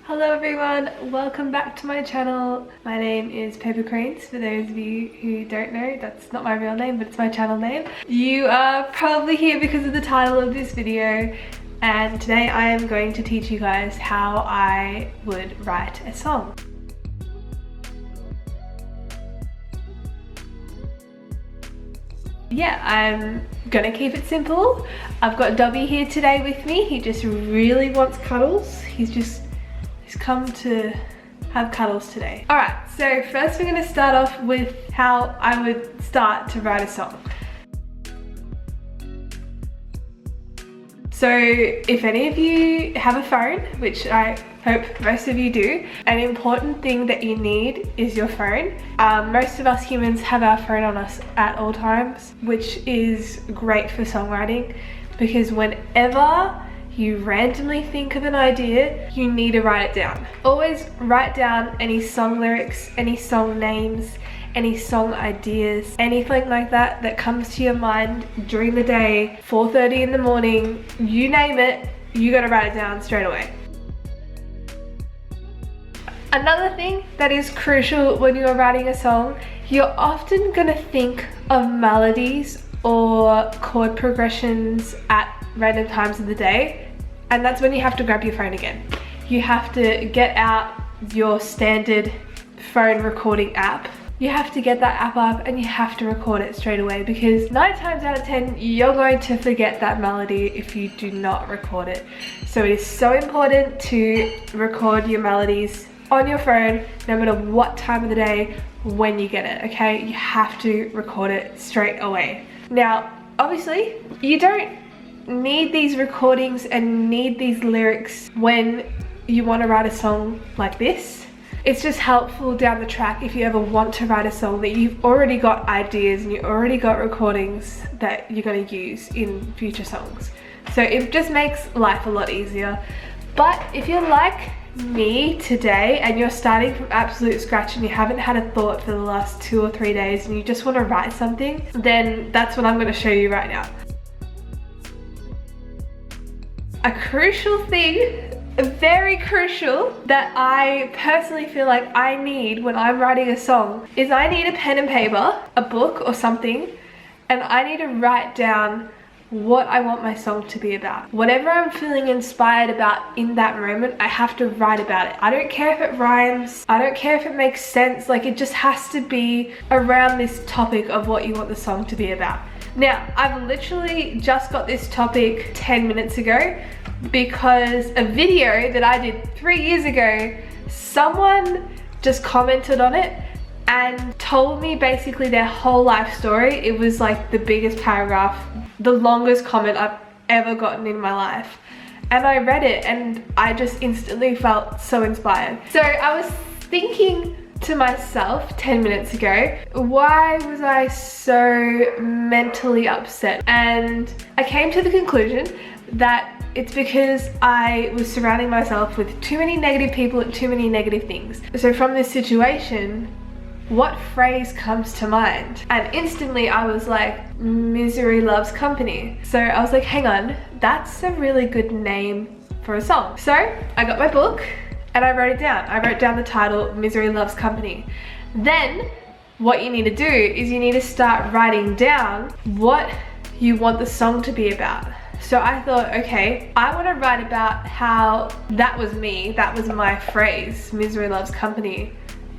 Hello everyone, welcome back to my channel. My name is Paper Cranes. For those of you who don't know, that's not my real name, but it's my channel name. You are probably here because of the title of this video, and today I am going to teach you guys how I would write a song. Yeah, I'm gonna keep it simple. I've got Dobby here today with me. He just really wants cuddles. He's come to have cuddles today. All right, so first we're gonna start off with how I would start to write a song. So if any of you have a phone, which I hope most of you do, an important thing that you need is your phone. Most of us humans have our phone on us at all times, which is great for songwriting because whenever you randomly think of an idea, you need to write it down. Always write down any song lyrics, any song names, any song ideas, anything like that that comes to your mind during the day, 4:30 in the morning, you name it, you gotta write it down straight away. Another thing that is crucial when you're writing a song, you're often gonna think of melodies or chord progressions at random times of the day, and that's when you have to grab your phone again. You have to get out your standard phone recording app. You have to get that app up and you have to record it straight away, because 9 times out of 10 you're going to forget that melody if you do not record it. So it is so important to record your melodies on your phone no matter what time of the day when you get it, okay? You have to record it straight away. Now obviously you don't need these recordings and need these lyrics when you want to write a song like this. It's just helpful down the track if you ever want to write a song that you've already got ideas and you already got recordings that you're going to use in future songs. So it just makes life a lot easier. But if you're like me today and you're starting from absolute scratch and you haven't had a thought for the last 2 or 3 days and you just want to write something, then that's what I'm going to show you right now. A crucial thing, very crucial, that I personally feel like I need when I'm writing a song is I need a pen and paper, a book or something, and I need to write down what I want my song to be about. Whatever I'm feeling inspired about in that moment, I have to write about it. I don't care if it rhymes, I don't care if it makes sense, like it just has to be around this topic of what you want the song to be about. Now, I've literally just got this topic 10 minutes ago because a video that I did 3 years ago, someone just commented on it and told me basically their whole life story. It was like the biggest paragraph, the longest comment I've ever gotten in my life. And I read it and I just instantly felt so inspired. So I was thinking to myself 10 minutes ago, why was I so mentally upset? And I came to the conclusion that it's because I was surrounding myself with too many negative people and too many negative things. So from this situation, what phrase comes to mind? And instantly I was like, misery loves company. So I was like, hang on, that's a really good name for a song. So I got my book and I wrote it down. I wrote down the title, Misery Loves Company. Then what you need to do is you need to start writing down what you want the song to be about. So I thought, okay, I want to write about how that was me, that was my phrase, misery loves company,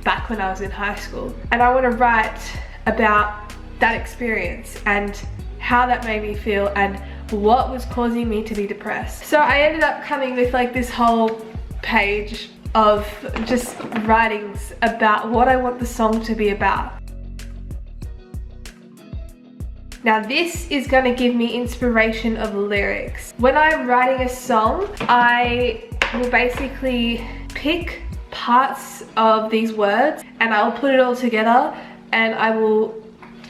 back when I was in high school. And I want to write about that experience and how that made me feel and what was causing me to be depressed. So I ended up coming with like this whole page of just writings about what I want the song to be about. Now this is going to give me inspiration of lyrics. When I'm writing a song, I will basically pick parts of these words and I'll put it all together and I will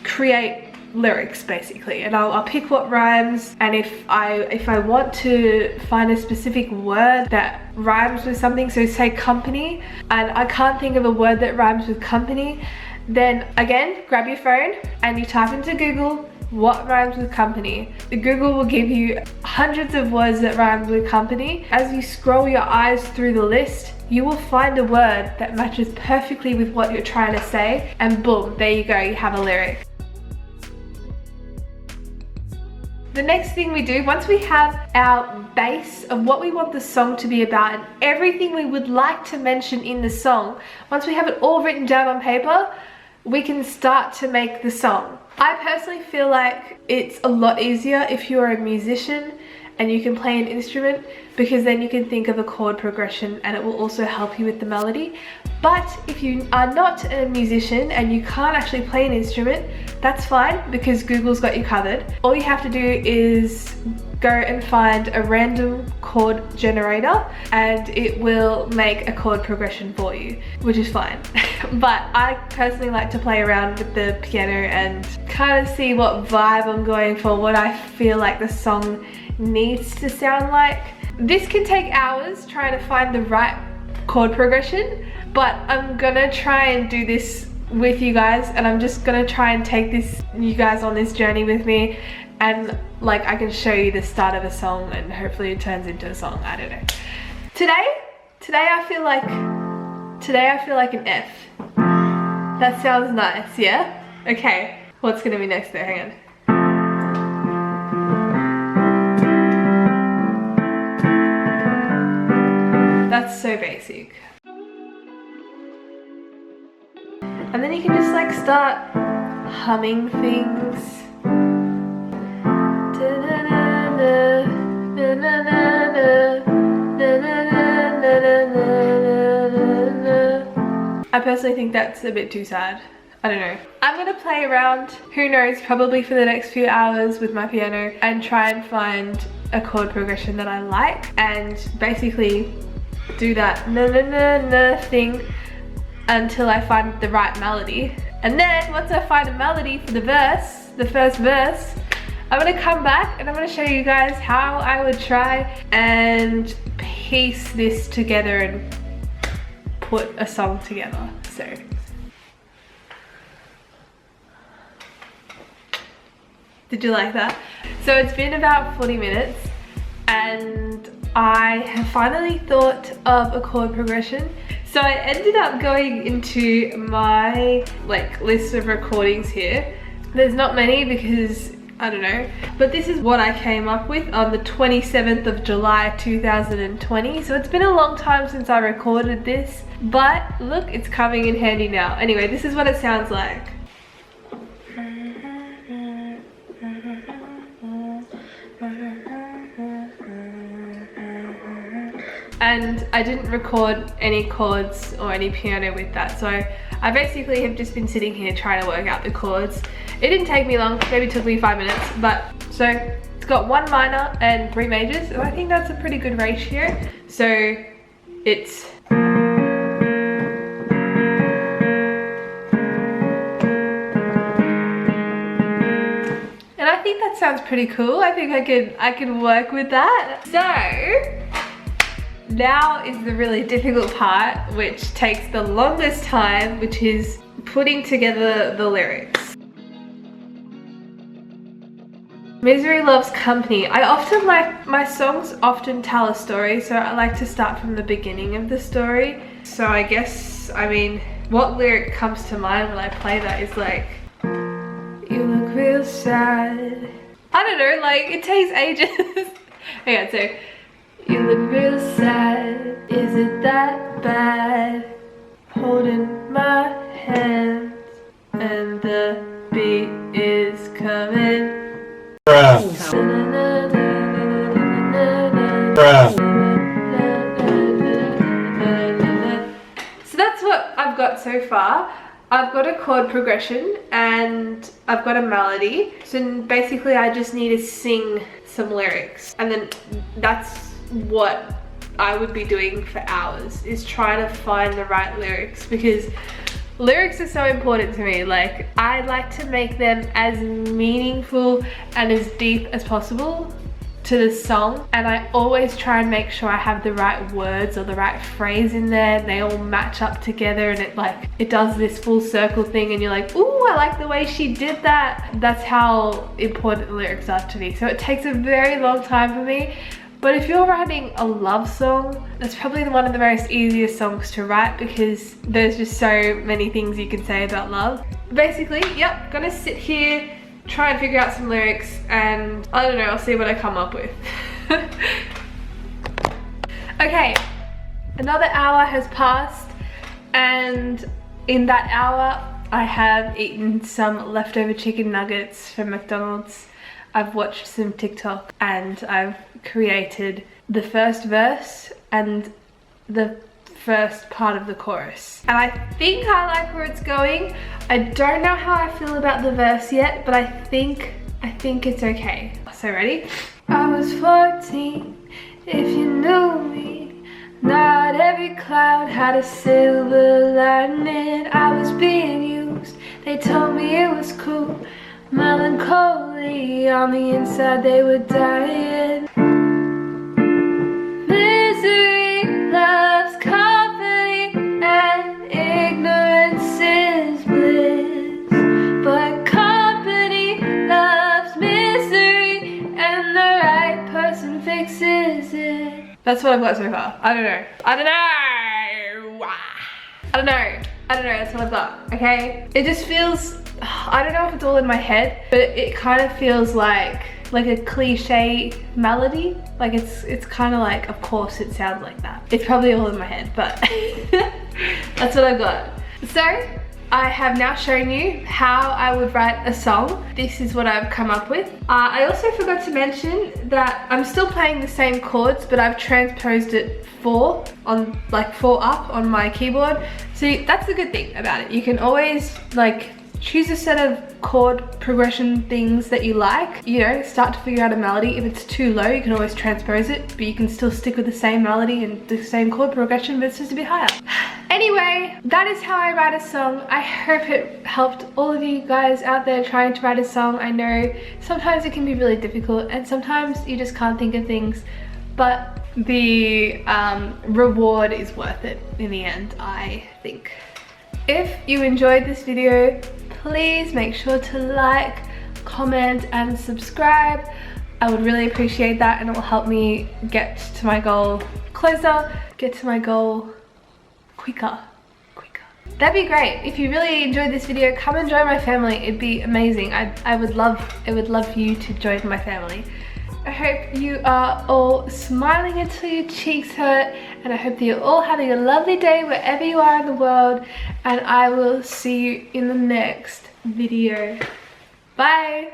create lyrics basically, and I'll pick what rhymes, and if I want to find a specific word that rhymes with something, so say company, and I can't think of a word that rhymes with company, then again grab your phone and you type into Google what rhymes with company. Google will give you hundreds of words that rhyme with company. As you scroll your eyes through the list, you will find a word that matches perfectly with what you're trying to say, and boom, there you go, you have a lyric. The next thing we do, once we have our base of what we want the song to be about and everything we would like to mention in the song, once we have it all written down on paper, we can start to make the song. I personally feel like it's a lot easier if you're a musician and you can play an instrument, because then you can think of a chord progression and it will also help you with the melody. But if you are not a musician and you can't actually play an instrument, that's fine, because Google's got you covered. All you have to do is go and find a random chord generator and it will make a chord progression for you, which is fine. But I personally like to play around with the piano and kind of see what vibe I'm going for, what I feel like the song needs to sound like. This can take hours trying to find the right chord progression, but I'm gonna try and do this with you guys, and I'm just gonna try and take you guys on this journey with me, and like I can show you the start of a song and hopefully it turns into a song. I don't know. Today I feel like an F. That sounds nice, yeah? Okay, what's gonna be next though? Hang on. That's so basic. And then you can just like start humming things. I personally think that's a bit too sad. I don't know. I'm gonna play around, who knows, probably for the next few hours with my piano and try and find a chord progression that I like, and basically do that na na na na thing until I find the right melody. And then once I find a melody for the verse, the first verse, I'm gonna come back and I'm gonna show you guys how I would try and piece this together and put a song together. So did you like that? So it's been about 40 minutes and I have finally thought of a chord progression. So I ended up going into my list of recordings here. There's not many because I don't know, but this is what I came up with on the 27th of July 2020. So it's been a long time since I recorded this, but look, it's coming in handy now. Anyway, this is what it sounds like. And I didn't record any chords or any piano with that, so I basically have just been sitting here trying to work out the chords. It didn't take me long, maybe took me 5 minutes, but so it's got 1 minor and 3 majors, and I think that's a pretty good ratio. So it's and I think that sounds pretty cool. I think I can work with that. So now is the really difficult part, which takes the longest time, which is putting together the lyrics. Misery loves company. My songs often tell a story, so I like to start from the beginning of the story. So I guess, I mean, what lyric comes to mind when I play that is like, you look real sad. I don't know, like it takes ages. Okay, so you look real sad, is it that bad? Holding my hands and the beat is coming. Bruh. So that's what I've got so far. I've got a chord progression and I've got a melody. So basically I just need to sing some lyrics, and then that's what I would be doing for hours, is trying to find the right lyrics, because lyrics are so important to me. Like, I like to make them as meaningful and as deep as possible to the song, and I always try and make sure I have the right words or the right phrase in there, and they all match up together, and it does this full circle thing, and you're like, ooh, I like the way she did that. That's how important the lyrics are to me. So it takes a very long time for me. But if you're writing a love song, that's probably one of the most easiest songs to write, because there's just so many things you can say about love. Basically, yep, gonna sit here, try and figure out some lyrics, and I don't know, I'll see what I come up with. Okay, another hour has passed, and in that hour I have eaten some leftover chicken nuggets from McDonald's. I've watched some TikTok, and I've created the first verse and the first part of the chorus. And I think I like where it's going. I don't know how I feel about the verse yet, but I think it's okay. So ready? I was 14, if you knew me. Not every cloud had a silver lining. I was being used, they told me it was cool. Melancholy, on the inside they were dying. Misery loves company, and ignorance is bliss. But company loves misery, and the right person fixes it. That's what I've got so far. I don't know, that's what I've got, okay? It just feels, I don't know if it's all in my head, but it kind of feels like a cliche melody. Like it's kind of like, of course it sounds like that. It's probably all in my head, but that's what I've got. So I have now shown you how I would write a song. This is what I've come up with. I also forgot to mention that I'm still playing the same chords, but I've transposed it 4 up on my keyboard. So that's the good thing about it. You can always choose a set of chord progression things that you like, you know, start to figure out a melody. If it's too low, you can always transpose it, but you can still stick with the same melody and the same chord progression, but it's just a bit higher. Anyway, that is how I write a song. I hope it helped all of you guys out there trying to write a song. I know sometimes it can be really difficult, and sometimes you just can't think of things, but the reward is worth it in the end, I think. If you enjoyed this video, please make sure to like, comment, and subscribe. I would really appreciate that, and it will help me get to my goal closer, get to my goal quicker. That'd be great. If you really enjoyed this video, come and join my family. It'd be amazing. I would love for you to join my family. I hope you are all smiling until your cheeks hurt, and I hope that you're all having a lovely day wherever you are in the world, and I will see you in the next video. Bye!